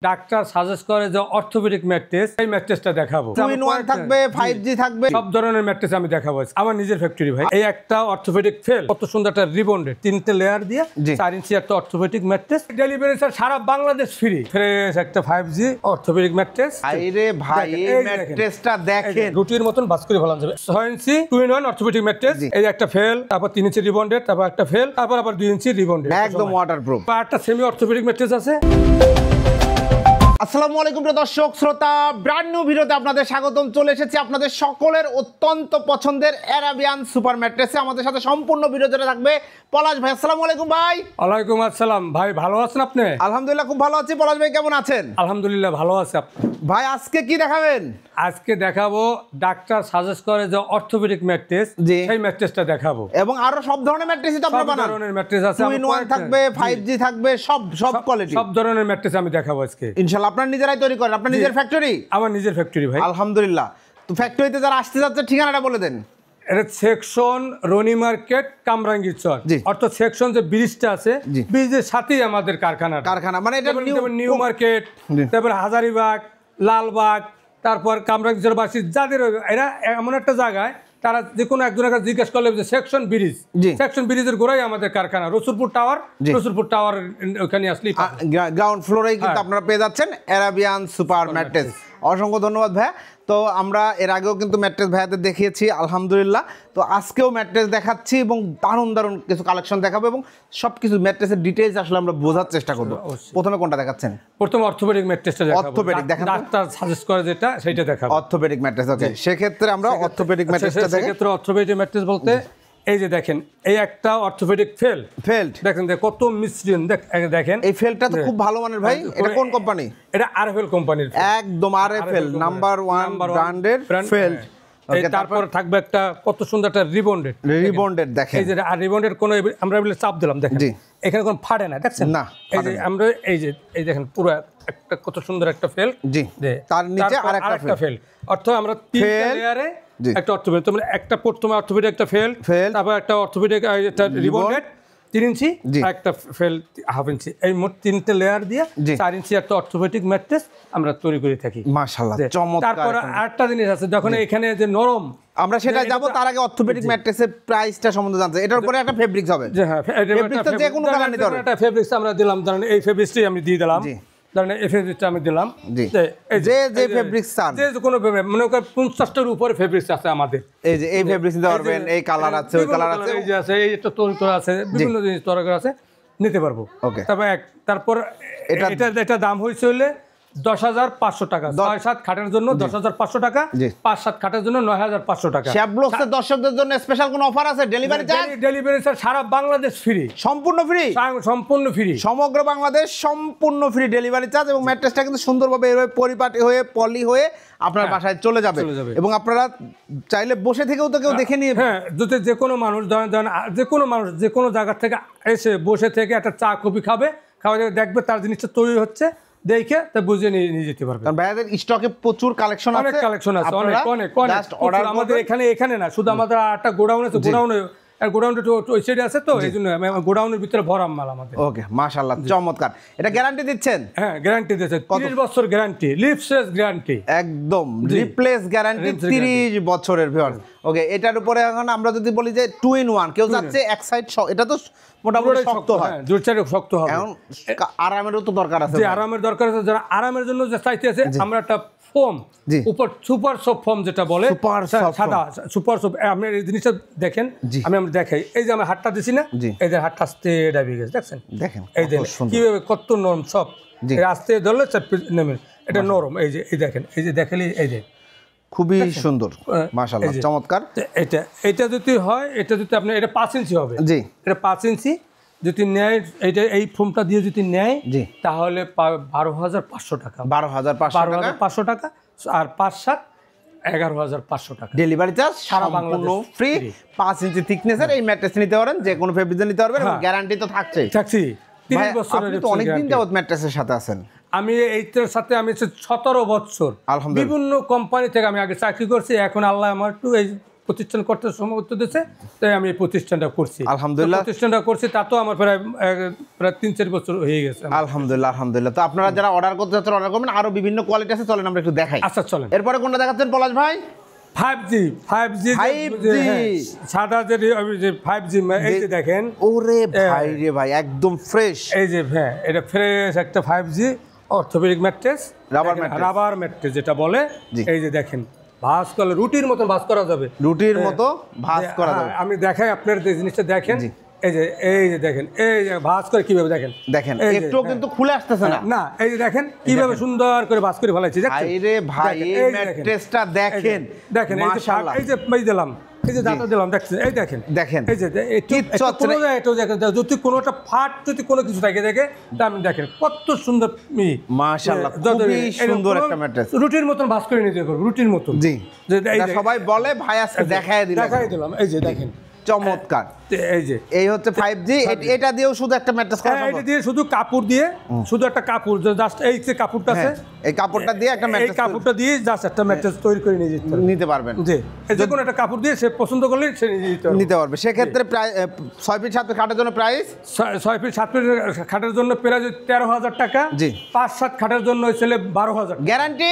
Doctor suggest করে যে orthopaedic mattress, এই ম্যাট্রেসটা দেখাবো। 2-in-1 থাকবে, 5G থাকবে, সব ধরনের ম্যাট্রেস আমি দেখাবো। আমার নিজের ফ্যাক্টরি ভাই। এই একটা অর্থোপেডিক ফেল, কত সুন্দর একটা রিবন্ডেড 3টে লেয়ার দিয়ে 4 ইঞ্চি একটা অর্থোপেডিক ম্যাট্রেস। ডেলিভারি স্যার সারা বাংলাদেশ ফ্রি। ফ্রেশ একটা 5G অর্থোপেডিক ম্যাট্রেস। আরে ভাই এই ম্যাট্রেসটা দেখেন, রুটির মতন ভাঁজ করে ফেলানো যাবে। 6 ইঞ্চি 2-in-1 অর্থোপেডিক ম্যাট্রেস। এই একটা ফেল, তারপর 3 ইঞ্চি রিবন্ডেড, তারপর একটা ফেল, তারপর আবার 2 ইঞ্চি রিবন্ডেড, একদম ওয়াটারপ্রুফ। আর একটা সেমি অর্থোপেডিক ম্যাট্রেস আছে। আসসালামু আলাইকুম প্রিয় দর্শক শ্রোতা, ব্র্যান্ড নিউ ভিডিওতে আপনাদের স্বাগতম। চলে এসেছি আপনাদের সকলের অত্যন্ত পছন্দের অ্যারাবিয়ান সুপার ম্যাট্রেসে। আমাদের সাথে সম্পূর্ণ ভিডিও জুড়ে থাকবে পলাশ ভাই। আসসালামু আলাইকুম ভাই। ওয়ালাইকুম আসসালাম ভাই, ভালো আছেন আপনি? আলহামদুলিল্লাহ খুব ভালো আছি। পলাশ ভাই কেমন আছেন? আলহামদুলিল্লাহ ভালো আছে। ভাই আজকে কি দেখাবেন? আজকে দেখাবো ডাক্তার সাজেস্ট করে যে অর্থোপেডিক ম্যাট্রেস, সেই ম্যাট্রেসটা দেখাবো। এবং আরো সব ধরনের ম্যাট্রেসই তো আপনারা বানান। সব ধরনের ম্যাট্রেস আছে, 2-in-1 থাকবে, 5G থাকবে, সব কোয়ালিটি, সব ধরনের ম্যাট্রেস আমি দেখাবো আজকে ইনশাআল্লাহ। আপনারা নিজেরাই তৈরি করেন? আপনার নিজের ফ্যাক্টরি? আমার নিজের ফ্যাক্টরি ভাই। আলহামদুলিল্লাহ। তো ফ্যাক্টরিতে যারা আসতে যাচ্ছে ঠিকানাটা বলে দেন। এটা সেকশন রনি মার্কেট, কামরাঙ্গীর চর। অর্থাৎ সেকশন যে ব্রিজটা আছে, ব্রিজের সাথেই আমাদের কারখানা। মানে এটা নিউ মার্কেট, তারপর হাজারিবাগ, লালবাগ, তারপর কামরাঙ্গীর বাসী যাদের, এরা এমন একটা জায়গায় তারা যে কোনো একজনের কাছে জিজ্ঞেস করলে যে সেকশন ব্রিজের গোড়াই আমাদের কারখানা। রসুলপুর টাওয়ার ওখানে আসলে গ্রাউন্ড ফ্লোরেই কিন্তু আপনারা পেয়ে যাচ্ছেন অ্যারাবিয়ান সুপার ম্যাট্রেস। অসংখ্য ধন্যবাদ ভাইয়া। তো আমরা এর আগেও কিন্তু ম্যাট্রেস ভাইয়াদের দেখিয়েছি আলহামদুলিল্লাহ। তো আজকেও ম্যাট্রেস দেখাচ্ছি এবং দারুণ কিছু কালেকশন দেখাবো এবং সব কিছু ম্যাট্রেসের ডিটেইলস আসলে আমরা বোঝার চেষ্টা করবো। প্রথমে কোনটা দেখাচ্ছেন? প্রথমে অর্থোপেডিক ম্যাট্রেসটা দেখাবো। অর্থোপেডিক দেখেন, ডাক্তার সাজেস্ট করে যেটা সেটা দেখাবো। অর্থোপেডিক ম্যাট্রেস, ওকে। সেক্ষেত্রে আমরা অর্থোপেডিক ম্যাট্রেসটা দেখি। সেক্ষেত্রে অর্থোপেডিক ম্যাট্রেস বলতে এই যে দেখেন, এই একটা অর্থোপেডিক ফেল্ড দেখেন, কত মিশ্রণ দেখেন। এই ফেল্ডটা তো খুব ভালো মানের ভাই। এটা কোন কোম্পানি? এটা আরএফএল কোম্পানির, একদম আরএফএল নাম্বার 1 ব্র্যান্ডের ফেল্ড। তারপর থাকবে একটা কত সুন্দর একটা রিবন্ডেড দেখেন। এই যে আর রিবন্ডেড কোন আমরা বলে চাপ দিলাম দেখেন, এখানে কোনো ফাটে না, দেখছেন না? এই যে আমরা এই দেখেন পুরো একটা কত সুন্দর একটা ফেল্ড। জি, তার নিচে আরেকটা ফেল্ড। অর্থ আমরা তিনটা লেয়ারে একটা অর্থোপেডিক, তোমরা একটা প্রথমে অর্থোপেডিক একটা ফেল, তারপর একটা অর্থোপেডিক একটা রিবন্ডেড 3 ইঞ্চি, একটা ফেল 1/2 ইঞ্চি, এই মোট 3টে লেয়ার দিয়ে 4 ইঞ্চি একটা অর্থোপেডিক ম্যাট্রেস আমরা তৈরি করে থাকি। মাশাআল্লাহ চমৎকার। তারপর আরেকটা জিনিস আছে, যখন এখানে যে নরম, আমরা সেটা যাব। তার আগে অর্থোপেডিক ম্যাট্রেসের প্রাইসটা সম্বন্ধে জানতে। এটার উপরে একটা ফেব্রিক্স হবে। হ্যাঁ, ফেব্রিক্সটা যে কোনো কালার নিতে পারবে। একটা ফেব্রিক্স আমরা দিলাম, ধরেন এই ফেব্রিক্সটাই আমি দিয়ে দিলাম, ধরেন এই ফেব্রিক্সটা আমি দিলাম। যে ফেব্রিক্স চান, যে কোনো মনে করেন 50টার উপরে ফেব্রিক্স আছে আমাদের। এই যে এই ফেব্রিক্স নিতে পারবেন, এই কালার আছে, ওই কালার আছে, এই যে আছে, এই একটা তৈরি করা আছে, বিভিন্ন জিনিস তৈরি করা আছে, নিতে পারবো। ওকে। তারপর এটা দাম হইছে হইলে 10,500 টাকা। 6-7 খাটের জন্য 10,500 টাকা, 5-7 খাটের জন্য 9,500 টাকা। শ্যাবলক্সের দর্শকদের জন্য স্পেশাল কোনো অফার আছে? Delivery charge? ডেলিভারি চার্জ সারা বাংলাদেশ ফ্রি, সম্পূর্ণ ফ্রি, সমগ্র বাংলাদেশ সম্পূর্ণ ফ্রি ডেলিভারি চার্জ। এবং ম্যাট্রেসটা কিন্তু সুন্দরভাবে এভাবে পরিপাটি হয়ে পলি হয়ে আপনার বাসায় চলে যাবে। এবং আপনারা চাইলে বসে থেকেও তো কেউ দেখে নিয়ে, হ্যাঁ, যদি যে কোনো মানুষ যে কোনো জায়গা থেকে এসে বসে থেকে একটা চা কফি খাওয়া দেখবে তার জিনিসটা তৈরি হচ্ছে, দেখে তা বুঝে নিয়ে যেতে পারবে। কারণ ভাইয়াদের স্টকে প্রচুর কালেকশন আছে, অনেক আমাদের এখানে না, শুধু আমাদের একটা গোডাউন আছে, গোডাউনটা ওই সাইডে আছে, তো এই জন্য গোডাউনের ভিতরে ভরা মাল আমাদের। ওকে, মাশাআল্লাহ চমৎকার। এটা গ্যারান্টি দিচ্ছেন? হ্যাঁ, গ্যারান্টি দিচ্ছেন, 30 বছর গ্যারান্টি, রিপ্লেস গ্যারান্টি, একদম রিপ্লেস গ্যারান্টি 30 বছরের। ভিউয়ার্স ওকে, এটার উপরে এখন আমরা যদি বলি যে 2-in-1, কেউ যাচ্ছে এক সাইড, এটা তো মোটামুটি শক্ত হয়, দুই সাইডে শক্ত হবে। এখন আরামেরও তো দরকার আছে। আরামের দরকার আছে, যারা আরামের জন্য যে চাইতে আছে, আমরা একটা ফোম উপর সুপার সফট ফোম যেটা বলে, সাদা সুপার সফট। আপনি এই জিনিসটা দেখেন, আমরা দেখাই। এই যে আমি হাতটা দিছি না, এই যে হাতটা আস্তে ডাবি গেছে, দেখেন এই দেখেন কিভাবে কত নরম, সব আস্তে ধরলে নেমে, এটা নরম। এই যে দেখেন, এই যে দেখালি, এই যে খুবই সুন্দর, মাশাআল্লাহ চমৎকার। এটা যদি হয়, এটা যদি আপনি, এটা 5 ইঞ্চি হবে, জি, এটা 5 ইঞ্চি যদি নেয়, এই ফোমটা দিয়ে যদি নেয়, তাহলে 12,500 টাকা, 12,500 টাকা, আর 5-7 11,500 টাকা ডেলিভারি চার্জ, সারা বাংলাদেশ ফ্রি। 5 ইঞ্চি থিকনেসের এই ম্যাট্রেস নিতে পারেন, যে কোনো ফেব্রিক নিতে পারবেন, গ্যারান্টি তো থাকছেই। 30 বছর। আপনি তো অনেকদিন যাবত ম্যাট্রেসের সাথে আছেন। আমি এইটার সাথে আমি 17 বছর বিভিন্ন কোম্পানি থেকে আমি আগে চাকরি করছি। এখন আল্লাহ আমার একটু এই প্রতিষ্ঠান করতে সমর্থ দিয়েছে, তাই আমি এই প্রতিষ্ঠানটা করছি। আলহামদুলিল্লাহ প্রতিষ্ঠানটা করছি, তা তো আমার প্রায় 3-4 বছর হয়ে গেছে। আলহামদুলিল্লাহ আলহামদুলিল্লাহ। তো আপনারা যারা অর্ডার করতে চাচ্ছেন অর্ডার করবেন, আরো বিভিন্ন কোয়ালিটি আছে, চলেন আমরা একটু দেখাই। আচ্ছা চলেন। এরপরে কোনটা দেখাচ্ছেন পলাশ ভাই? 5G সাদা যে 5G, এই যে দেখেন। ওরে ভাই রে ভাই, একদম ফ্রেশ। এই যে হ্যাঁ, এটা ফ্রেশ একটা 5G orthopaedic mattress, rubber mattress যেটা বলে। এই যে দেখেন, ভাঁজ করলে রুটির মতো ভাঁজ করা যাবে, রুটির মতো ভাঁজ করা যাবে। আমি দেখাই আপনার যে জিনিসটা দেখেন। এই যে দেখেন, এই যে ভাঁজ করে কিভাবে দেখেন, একটু কিন্তু খুলে আসতেছে না। না, এই যে দেখেন কিভাবে সুন্দর করে ভাঁজ করে ফেলাইছি। আরে ভাই, এই ম্যাট্রেসটা দেখেন, দেখেন মাশাআল্লাহ। এই যে এই দিলাম, এই যে দাঁতা দিলাম, দেখছেন, এই দেখেন এই যে যদি কোনোটা ফাট যদি কোনো কিছু থাকে দেখে, তা আমি দেখেন কত সুন্দর মাশাআল্লাহ, খুবই সুন্দর একটা ম্যাট্রেস। রুটির মতন ভাঁজ করে নিতে হবে, রুটির মতন। জি, সবাই বলে ভাই আজকে দেখাই দিলাম। এই যে দেখেন, চমৎকার। এই হচ্ছে 5G। এটা দিয়েও শুধু একটা ম্যাট্রেস করা সম্ভব? এটা দিয়ে শুধু কাপড় দিয়ে, শুধু একটা কাপড়, জাস্ট এই যে কাপড়টা আছে, এই কাপড়টা দিয়ে একটা ম্যাট্রেস, এই কাপড়টা দিয়ে জাস্ট একটা ম্যাট্রেস তৈরি করে নিতে পারবেন। জি, যে কোনো একটা কাপড় দিয়ে সে পছন্দ করলে সে নিতে পারবে। সেক্ষেত্রে প্রায় 6 ফিট 7 ফিট খাটের জন্য প্রাইস, 6 ফিট 7 ফিট খাটের জন্য প্রাইস 13,000 টাকা। জি, 5-7 খাটের জন্য হয়েছিল 12,000। গ্যারান্টি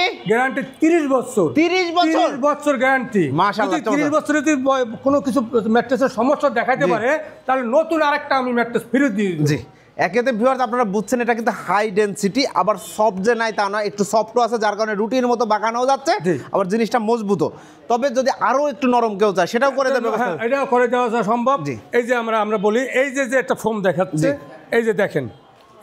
30 বছর। 30 বছর গ্যারান্টি। মাশাআল্লাহ। 30 বছরে যদি কোনো কিছু ম্যাট্রেসের সমস্যা দেখাইতে পারে, তাহলে নতুন আরেকটা আমি ম্যাট্রেস ফেরত দিয়ে দিই। জি, একেতে ভিউয়ার্স আপনারা বুঝছেন, এটা কিন্তু হাই ডেনসিটি, আবার সফট যে নাই তা না, একটু সফটও আছে, যার কারণে রুটির মতো বাঁকানোও যাচ্ছে, আবার জিনিসটা মজবুত। তবে যদি আরো একটু নরম কেউ চায়, সেটাও করে দেবে। হ্যাঁ, এটাও করে দেওয়া সম্ভব। এই যে আমরা বলি, এই যে একটা ফোম দেখাচ্ছে, এই যে দেখেন,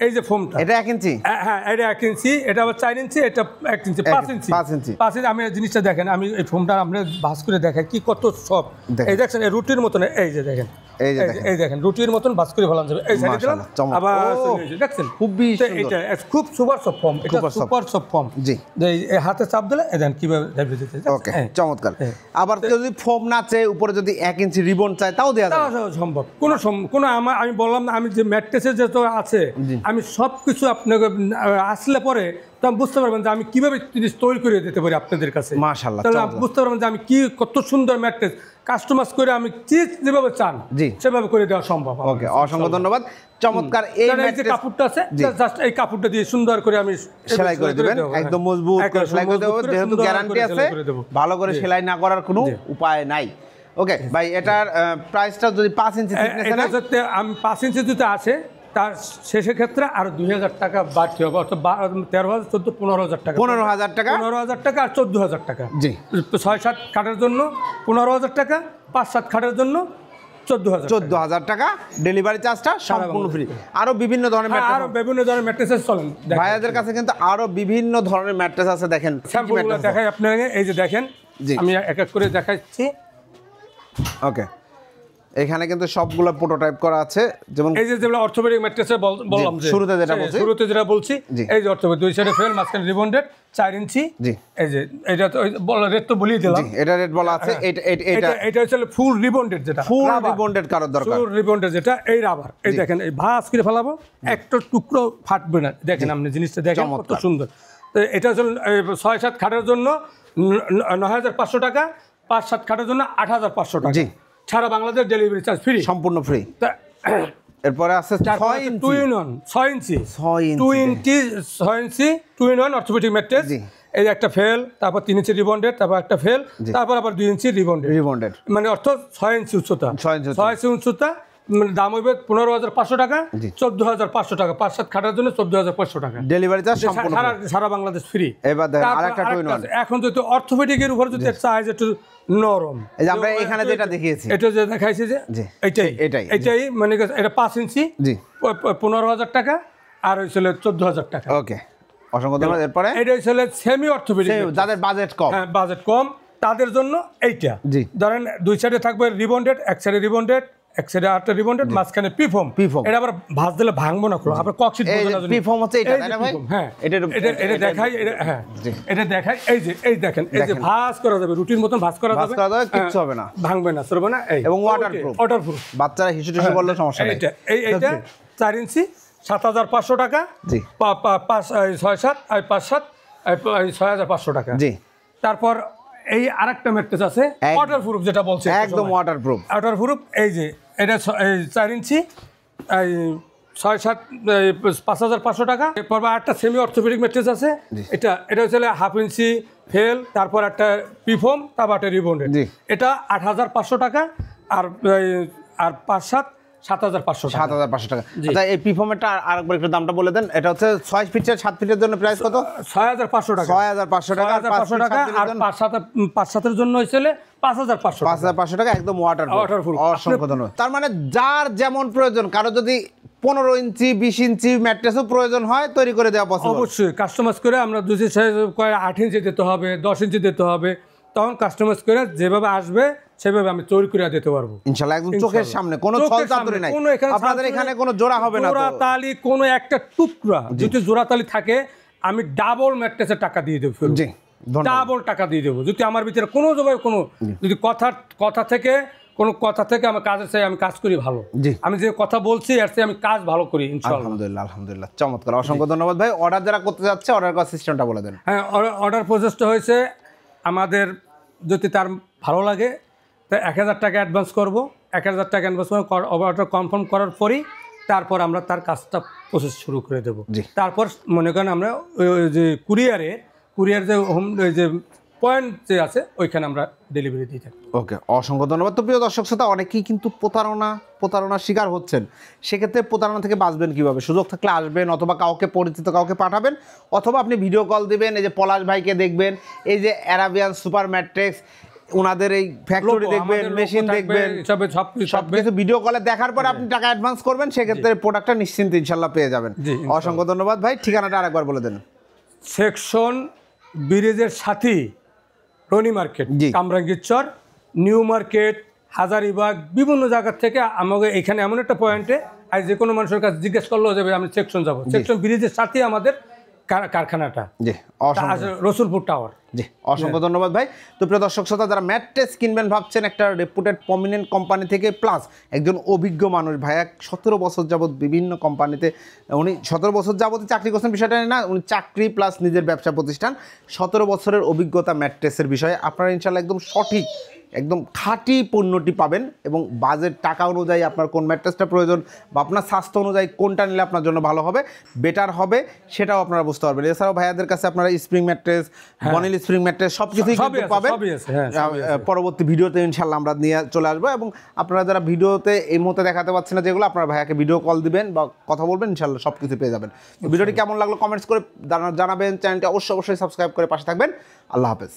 এই যে ফোমটা, এটা 1 ইঞ্চি। হ্যাঁ, এটা 1 ইঞ্চি, এটা আবার 4 ইঞ্চি, এটা 1 ইঞ্চি, 5 ইঞ্চি। 5 ইঞ্চি। আমি জিনিসটা দেখেন, আমি এই ফোমটা আমরা ভাঁজ করে দেখাই কি কত সফট। এই দেখছেন, এই রুটির মতন, এই যে দেখেন, এই দেখেন রুটির মতন ভাঁজ করে ফেলানো যাবে। এই সাইডে দিলাম, আবার দেখছেন খুবই সুন্দর। এটা খুব সুপার সফট ফর্ম, এটা সুপার সফট ফর্ম। জি, এই হাতে চাপ দিলে এই দেখেন কিভাবে যাবে যেতে। ওকে, চমৎকার। আবার যদি ফোম না চায়, উপরে যদি 1 ইঞ্চি রিবন চায়, তাও দেওয়া যাবে, সম্ভব। কোনো আমি বললাম না, আমি যে ম্যাট্রেসের যত আছে, আমি সব কিছু আপনাকে আসলে পরে তো আমি বুঝতে পারবেন যে আমি কিভাবে জিনিস তৈরি করে দিতে পারি আপনাদের কাছে। মাশাআল্লাহ, তাহলে আপনি বুঝতে পারবেন যে আমি কি কত সুন্দর ম্যাট্রেস কাস্টমাইজ করে আমি যেভাবে চান সেভাবে করে দেওয়া সম্ভব। ওকে, অসংখ্য ধন্যবাদ। চমৎকার। এই যে কাপড়টা আছে, জাস্ট এই কাপড়টা দিয়ে সুন্দর করে আমি সেলাই করে দিবেন, একদম মজবুত করে সেলাই করে দেব। যেহেতু গ্যারান্টি আছে, ভালো করে সেলাই না করার কোনো উপায় নাই। ওকে ভাই, এটার প্রাইসটা যদি 5 ইঞ্চি থিকনেস না, আমি 5 ইঞ্চি যদি আছে, তার শেষের ক্ষেত্রে আরো 2,000 টাকা বাড়তি হবে, অর্থাৎ 13,000, 15,000 টাকা, 15,000 টাকা, 15,000 টাকা আর 14,000 টাকা। জি, 6-7 খাটের জন্য 15,000 টাকা, 5-7 খাটের জন্য 14,000 টাকা। ডেলিভারি চার্জটা সম্পূর্ণ ফ্রি। আরো বিভিন্ন ধরনের ম্যাট্রেস চলেন ভাইয়াদের কাছে, কিন্তু আরো বিভিন্ন ধরনের ম্যাট্রেস আছে। দেখেন, স্যাম্পলগুলো দেখাই আপনাকে। এই যে দেখেন, আমি এক এক করে দেখাচ্ছি। ওকে, এখানে কিন্তু সবগুলো প্রোটোটাইপ করা আছে। যেমন এই যে যেগুলো অর্থোপেডিক ম্যাট্রেসে বললাম, যে শুরুতে যেটা বলছি, এই যে অর্থোপেডিক, 2 সাইডে ফেল, মাঝখানে রিবন্ডেড, 4 ইঞ্চি। জি, এই যে এটা তো রেট তো বলেই দিলাম, এটা রেট বলা আছে। এটা হচ্ছে ফুল রিবন্ডেড, যেটা ফুল রিবন্ডেড কারোর দরকার, ফুল রিবন্ডেড যেটা, এই রাবার। এই দেখেন, এই ভাঁজ করে ফেলাবো, একটা টুকরো ফাটবে না। দেখেন আপনি জিনিসটা দেখেন কত সুন্দর। তো এটা হচ্ছে 6-7 খাটের জন্য 9,500 টাকা, 5-7 খাটের জন্য 8,500 টাকা। জি, সারা বাংলাদেশ ডেলিভারি চার্জ ফ্রি, সম্পূর্ণ ফ্রি। এরপরে আছে 6 ইঞ্চি 2-in-1 অর্থোপেডিক ম্যাট্রেস। এই একটা ফেল, তারপর 3 ইঞ্চি রিবন্ডেড, তারপর একটা ফেল, তারপর আবার 2 ইঞ্চি রিবন্ডেড, মানে অর্থ 6 ইঞ্চি উচ্চতা। 6 ইঞ্চি উচ্চতা, মানে দাম হবে 15,500 টাকা, 14,500 টাকা। 5-7 খাটার জন্য 14,500 টাকা। ডেলিভারি চার্জ সম্পূর্ণ সারা বাংলাদেশ ফ্রি। এবার দেখেন আরেকটা 2-in-1। এখন যদি অর্থোপেডিকের উপর যদি চাই একটু নরম, এই যে আমরা এখানে যেটা দেখিয়েছি, এটা যে দেখাইছি, যে এটাই মানে এটা 5 ইঞ্চি। জি, 15,000 টাকা, আর হইছিল 14,000 টাকা। ওকে, অসংখ্য ধন্যবাদ। এরপরে এটা হইছিল সেমি অর্থোপেডিক, যাদের বাজেট কম। হ্যাঁ, বাজেট কম, তাদের জন্য এইটা। ধরেন 2 সাইডে থাকবে রিবন্ডেড, এক সাইডে রিবন্ডেড, এক সাইডে আরেকটা রিবন্ডেড, মাঝখানে পিফর্ম। এটা আবার ভাঁজ দিলে ভাঙবো না, আবার ককশিট বোঝানোর জন্য পিফর্ম হচ্ছে এটা, তাই না ভাই? হ্যাঁ, এটা দেখাই। হ্যাঁ, এটা দেখাই। এই দেখেন, এই যে ভাঁজ করা যাবে, রুটির মতন ভাঁজ করা যাবে, কিচ্ছু হবে না, ভাঙবে না, সরবে না। এবং ওয়াটারপ্রুফ, বাচ্চারা হিসু টিসু করলে সমস্যা নেই। এইটা 4 ইঞ্চি, 7,500 টাকা। জি, 6-7 আর 5-7 6,500 টাকা। জি, তারপর এই আরেকটা ম্যাট্রেস আছে ওয়াটারপ্রুফ, যেটা বলছে একদম ওয়াটারপ্রুফ। এই যে এটা 4 ইঞ্চি, এই 6-7 5,500 টাকা। এরপর একটা সেমি অর্থোপেডিক ম্যাট্রেস আছে, এটা হচ্ছে 1/2 ইঞ্চি ফেল, তারপর একটা পিফোম, তারপর একটা রিবন্ডেড, এটা 8,500 টাকা। আর 5-7 7,500 টাকা। 7,500 টাকা। আচ্ছা এই পিফর্মেরটা আরেকবার একটু দামটা বলে দেন। এটা হচ্ছে 6 ফিট 7 ফিটের জন্য প্রাইস কত? 6,500 টাকা। 6,500 টাকা। 6,500 টাকা। আর 5-7 জন্য হইছিল 5,500 টাকা। 5,500 টাকা একদম ওয়াটারপ্রুফ। অসংখ্য ধন্যবাদ। তার মানে যার যেমন প্রয়োজন, কারো যদি 15 ইঞ্চি 20 ইঞ্চি ম্যাট্রেসও প্রয়োজন হয় তৈরি করে দেওয়া পসিবল। অবশ্যই কাস্টমাইজ করে আমরা 2 সাইজ 8 ইঞ্চি দিতে হবে, 10 ইঞ্চি দিতে হবে, তখন কাস্টমাইজ করে যেভাবে আসবে সেভাবে আমি তৈরি করে দিতে পারবো ইনশাআল্লাহ। একদম চোখের সামনে, কোনো ছলচাতুরি নাই। আপনাদের এখানে কোনো জোড়া হবে না, জোড়া তালি কোনো একটা টুকরা যদি জোড়া তালি থাকে আমি ডাবল ম্যাট্রেসের টাকা দিয়ে দেব। জি, ডাবল টাকা দিয়ে দেবো। যদি আমার ভিতরে কোনো জায়গায় কোনো যদি কথা থেকে কোনো কথা থেকে আমার কাজের চাই, আমি কাজ করি ভালো। আমি যে কথা বলছি এর চেয়ে আমি কাজ ভালো করি ইনশাআল্লাহ। আলহামদুলিল্লাহ, আলহামদুলিল্লাহ, চমৎকার। অসংখ্য ধন্যবাদ ভাই। অর্ডার যারা করতে যাচ্ছে অর্ডার করার সিস্টেমটা বলে দেন। হ্যাঁ, অর্ডার প্রসেসটা হয়েছে আমাদের, যদি তার ভালো লাগে তো 1,000 টাকা অ্যাডভান্স করবো। 1,000 টাকা অ্যাডভান্স করে অর্ডার কনফার্ম করার পরই তারপর আমরা তার কাজটা প্রসেস শুরু করে দেবো। তারপর মনে করেন আমরা ওই যে কুরিয়ার যে হোম যে পয়েন্ট যে আছে ওইখানে আমরা ডেলিভারি দিয়ে থাকি। ওকে, অসংখ্য ধন্যবাদ। তো প্রিয় দর্শক শ্রোতা, অনেকেই কিন্তু প্রতারণার শিকার হচ্ছেন। সেক্ষেত্রে প্রতারণা থেকে বাঁচবেন কীভাবে? সুযোগ থাকলে আসবেন, অথবা কাউকে পরিচিত কাউকে পাঠাবেন, অথবা আপনি ভিডিও কল দিবেন। এই যে পলাশ ভাইকে দেখবেন, এই যে অ্যারাবিয়ান সুপার ম্যাট্রেস, ওনাদের এই ফ্যাক্টরি দেখবেন, মেশিন দেখবেন, সব কিছু ভিডিও কলে দেখার পর আপনি টাকা অ্যাডভান্স করবেন। সেক্ষেত্রে প্রোডাক্টটা নিশ্চিন্তে ইনশাল্লাহ পেয়ে যাবেন। অসংখ্য ধন্যবাদ ভাই। ঠিকানাটা আরেকবার বলে দেন। সেকশন ব্রিজের সাথে Rony market, Kamrangirchar, new market, Hazaribagh, বিভিন্ন জায়গা থেকে আমাকে এখানে এমন একটা পয়েন্টে আর যে কোনো মানুষের কাছে জিজ্ঞেস করলেও যাবে আমি সেকশন যাবো। সেকশন ব্রিজের সাথে আমাদের কারখানাটা, রসুলপুর টাওয়ার। জি, অসংখ্য ধন্যবাদ ভাই। তো প্রিয় দর্শক শ্রোতা, যারা ম্যাট্রেস কিনবেন ভাবছেন একটা রেপুটেড প্রমিনেন্ট কোম্পানি থেকে, প্লাস একজন অভিজ্ঞ মানুষ, ভাইয়া 17 বছর যাবত বিভিন্ন কোম্পানিতে, উনি 17 বছর যাবত চাকরি করছেন বিষয়টা না, উনি চাকরি প্লাস নিজের ব্যবসা প্রতিষ্ঠান, 17 বছরের অভিজ্ঞতা ম্যাট্রেসের বিষয়ে। আপনারা ইনশাল্লাহ একদম সঠিক, একদম খাঁটি পণ্যটি পাবেন, এবং বাজেট টাকা অনুযায়ী আপনার কোন ম্যাট্রেসটা প্রয়োজন বা আপনার স্বাস্থ্য অনুযায়ী কোনটা নিলে আপনার জন্য ভালো হবে, বেটার হবে, সেটাও আপনারা বুঝতে পারবেন। এছাড়াও ভাইয়াদের কাছে আপনারা স্প্রিং ম্যাট্রেস, বনিল স্প্রিং ম্যাট্রেস সব কিছুই কিন্তু পাবেন। পরবর্তী ভিডিওতে ইনশাল্লাহ আমরা নিয়ে চলে আসবো, এবং আপনারা যারা ভিডিওতে এই মুহূর্তে দেখাতে পাচ্ছেন না যেগুলো, আপনারা ভাইয়াকে ভিডিও কল দিবেন বা কথা বলবেন, ইনশাল্লাহ সব কিছু পেয়ে যাবেন। ভিডিওটি কেমন লাগলো কমেন্টস করে জানাবেন। চ্যানেলটি অবশ্যই সাবস্ক্রাইব করে পাশে থাকবেন। আল্লাহ হাফেজ।